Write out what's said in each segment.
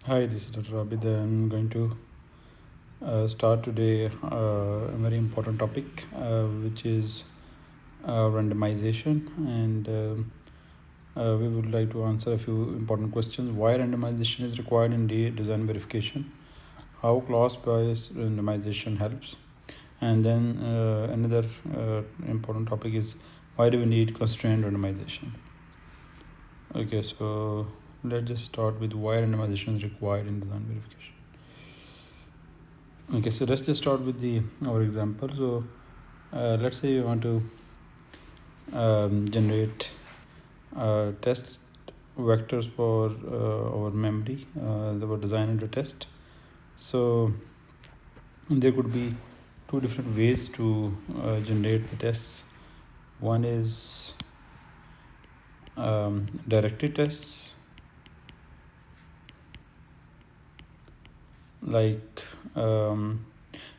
Hi, this is Dr. Abid. I'm going to start today a very important topic, which is randomization, and we would like to answer a few important questions. Why randomization is required in design verification? How class-based randomization helps? And then another important topic is why do we need constrained randomization? Okay, so let's just start with why randomization is required in design verification. Okay, so let's just start with our example. So let's say you want to generate test vectors for our memory that were designed into test. So there could be two different ways to generate the tests. One is directed tests, like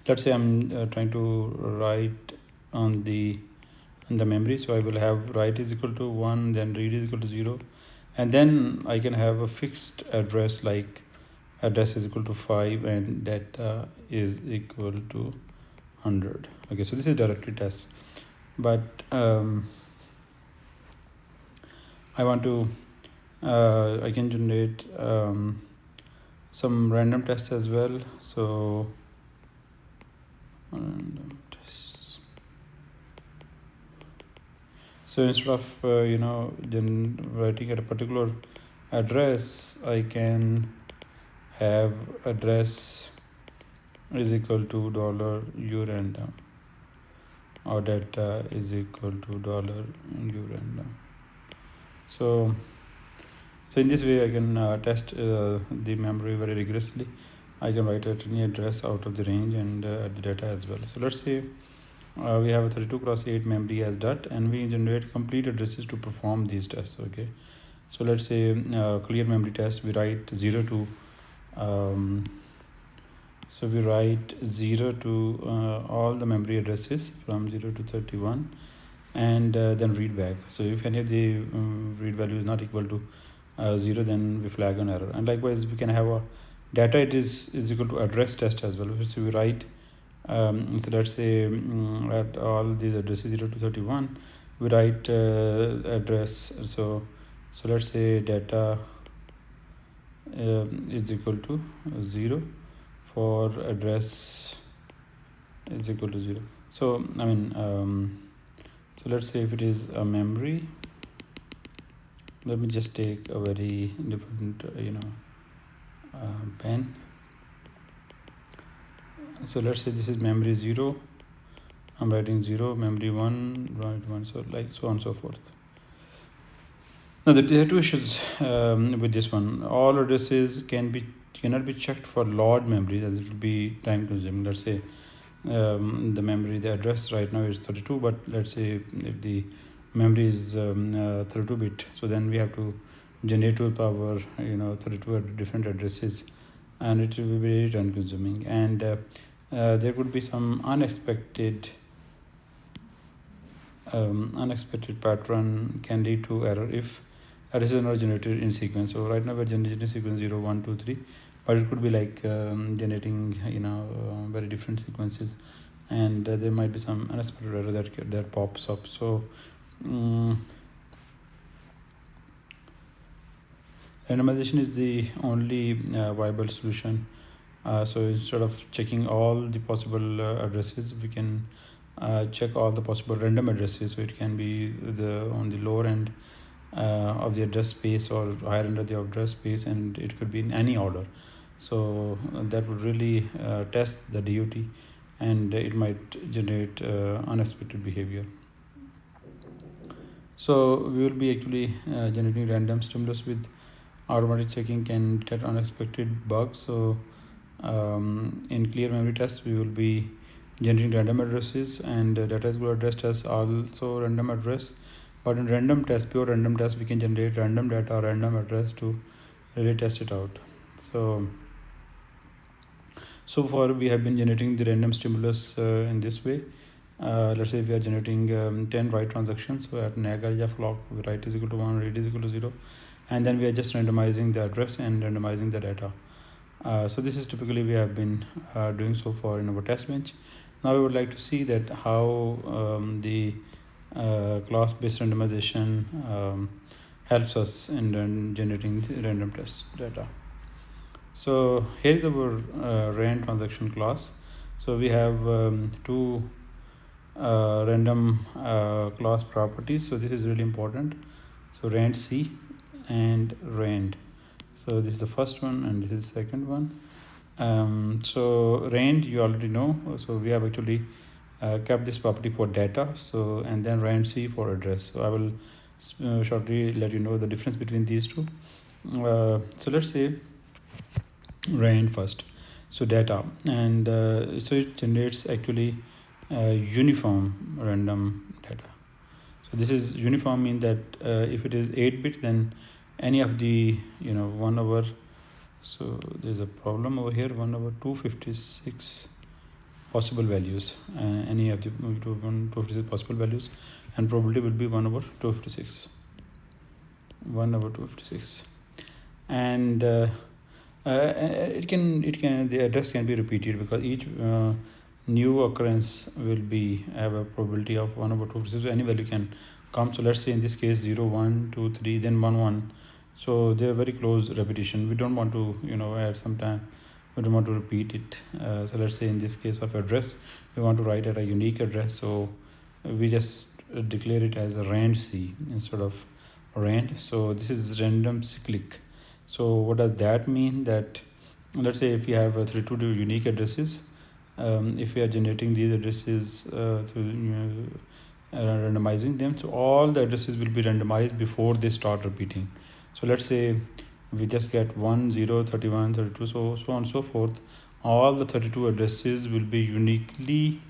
let's say I'm trying to write on the memory, so I will have write is equal to 1, then read is equal to 0, and then I can have a fixed address like address is equal to 5 and data is equal to 100. Okay, so this is directed test, but I want to I can generate some random tests as well. So random tests. So instead of then writing at a particular address, I can have address is equal to $u random, or data is equal to $u random. So in this way I can test the memory very rigorously. I can write at any address out of the range and at the data as well. So let's say we have a 32x8 memory as DUT, and we generate complete addresses to perform these tests. Okay, so let's say clear memory test, we write 0 to so we write 0 to all the memory addresses from 0 to 31, and then read back. So if any of the read value is not equal to 0, then we flag an error. And likewise, we can have a data it is equal to address test as well. So we write so let's say at all these addresses 0 to 31, we write address. So let's say data is equal to 0 for address is equal to 0. So I mean so let's say if it is a memory, let me just take a very different pen. So let's say this is memory 0, I'm writing 0, memory 1, write 1, so like so on and so forth. Now there are two issues with this one. All addresses cannot be checked for large memories, as it will be time consuming. Let's say the address right now is 32, but let's say if the memory is 32 bit, so then we have to generate to the power 32 different addresses, and it will be very time consuming, and there could be some unexpected pattern can lead to error if addresses are not generated in sequence. So right now we're generating sequence 0, 1, 2, 3, but it could be like generating very different sequences, and there might be some unexpected error that pops up. So randomization is the only viable solution. So instead of checking all the possible addresses, we can check all the possible random addresses. So it can be on the lower end of the address space or higher end of the address space, and it could be in any order. So that would really test the DUT, and it might generate unexpected behavior. So we will be actually generating random stimulus with automatic checking can detect unexpected bugs. So in clear memory tests, we will be generating random addresses, and data is good address test also random address. But in random test, pure random test, we can generate random data or random address to really test it out. So far we have been generating the random stimulus in this way. Let's say if we are generating 10 write transactions, so at nag clock, write is equal to 1, read is equal to 0, and then we are just randomizing the address and randomizing the data. So this is typically we have been doing so far in our test bench. Now we would like to see that how the class-based randomization helps us in generating the random test data. So here is our rand transaction class. So we have two random class properties. So this is really important. So rand C and rand. So this is the first one and this is the second one. So rand you already know. So we have actually kept this property for data. So and then rand C for address. So I will shortly let you know the difference between these two. So let's say rand first. So data, and so it generates actually uniform random data. So this is uniform mean that if it is 8-bit, then any of the 1 over, so there's a problem over here, 1 over 256 possible values, any of the 256 possible values, and probability will be 1 over 256, 1 over 256, and it can the address can be repeated because each new occurrence will be have a probability of 1 over 256. So any value can come. So let's say in this case 0 1 2 3 then 1 1. So they're very close repetition. We don't want to add some time. We don't want to repeat it. So let's say in this case of address, we want to write at a unique address. So we just declare it as a rand C instead of rand. So this is random cyclic. So what does that mean? That let's say if you have 32 unique addresses, if we are generating these addresses through randomizing them, so all the addresses will be randomized before they start repeating. So let's say we just get 1 0 31 32 so on and so forth. All the 32 addresses will be uniquely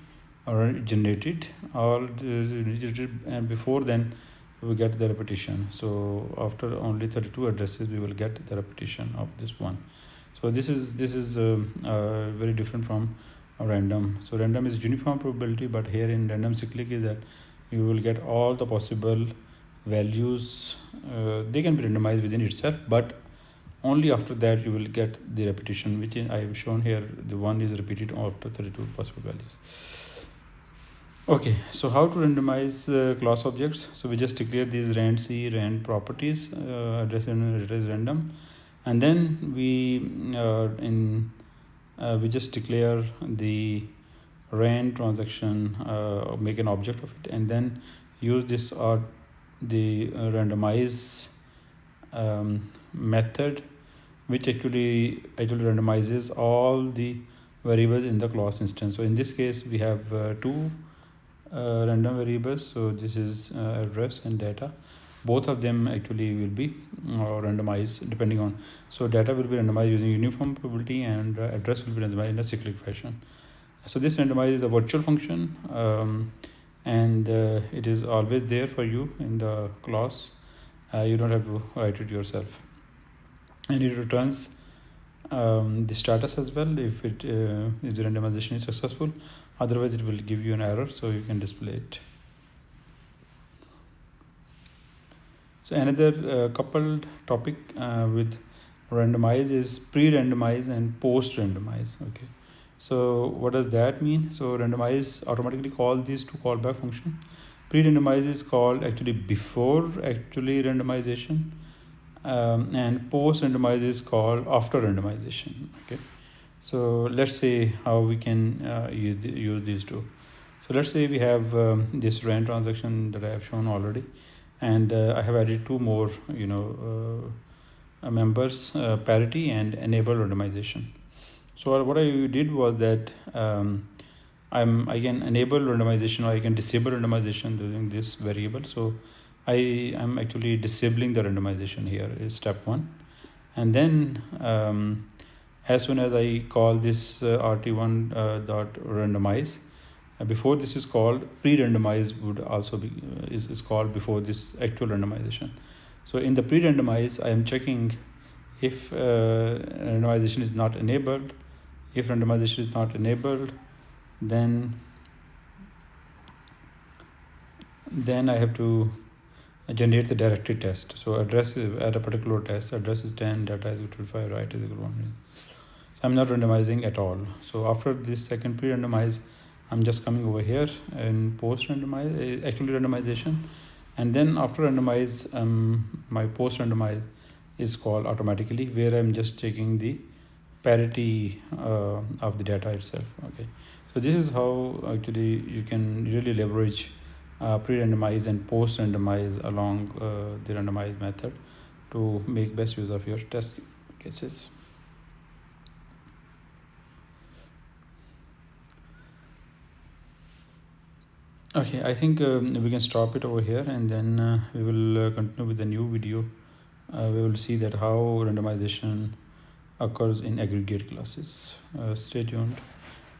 generated, and before then we get the repetition. So after only 32 addresses we will get the repetition of this one. So this is very different from random. So random is uniform probability, but here in random cyclic is that you will get all the possible values. They can be randomized within itself, but only after that you will get the repetition, which I have shown here. The one is repeated after 32 possible values. Okay, so how to randomize class objects? So we just declare these rand C, rand properties, address and address random, and then we just declare the rand transaction, make an object of it, and then use this the randomize method, which actually randomizes all the variables in the class instance. So in this case we have two random variables. So this is address and data. Both of them actually will be randomized depending on. So data will be randomized using uniform probability, and address will be randomized in a cyclic fashion. So this randomize is a virtual function, and it is always there for you in the class. You don't have to write it yourself, and it returns the status as well if the randomization is successful. Otherwise it will give you an error, so you can display it. So another coupled topic with randomize is pre-randomize and post-randomize. Okay, so what does that mean? So randomize automatically call these two callback function. Pre-randomize is called actually before actually randomization, and post-randomize is called after randomization. Okay, so let's say how we can use these two. So let's say we have this rand transaction that I have shown already, and I have added two more members, parity and enable randomization. So what I did was that I can enable randomization or I can disable randomization using this variable. So I am actually disabling the randomization here is step 1, and then as soon as I call this rt1 dot randomize, before this is called, pre-randomize would also be is called before this actual randomization. So in the pre-randomize I am checking if randomization is not enabled. If randomization is not enabled, then I have to generate the directed test. So address is at a particular test, address is 10, data is equal to 5, right is equal to 1. So I'm not randomizing at all. So after this second pre-randomize, I'm just coming over here and post randomize, actually randomization. And then after randomize, my post randomize is called automatically, where I'm just checking the parity of the data itself. Okay, so this is how actually you can really leverage pre-randomize and post-randomize along the randomize method to make best use of your test cases. Okay, I think we can stop it over here, and then we will continue with the new video. We will see that how randomization occurs in aggregate classes. Stay tuned.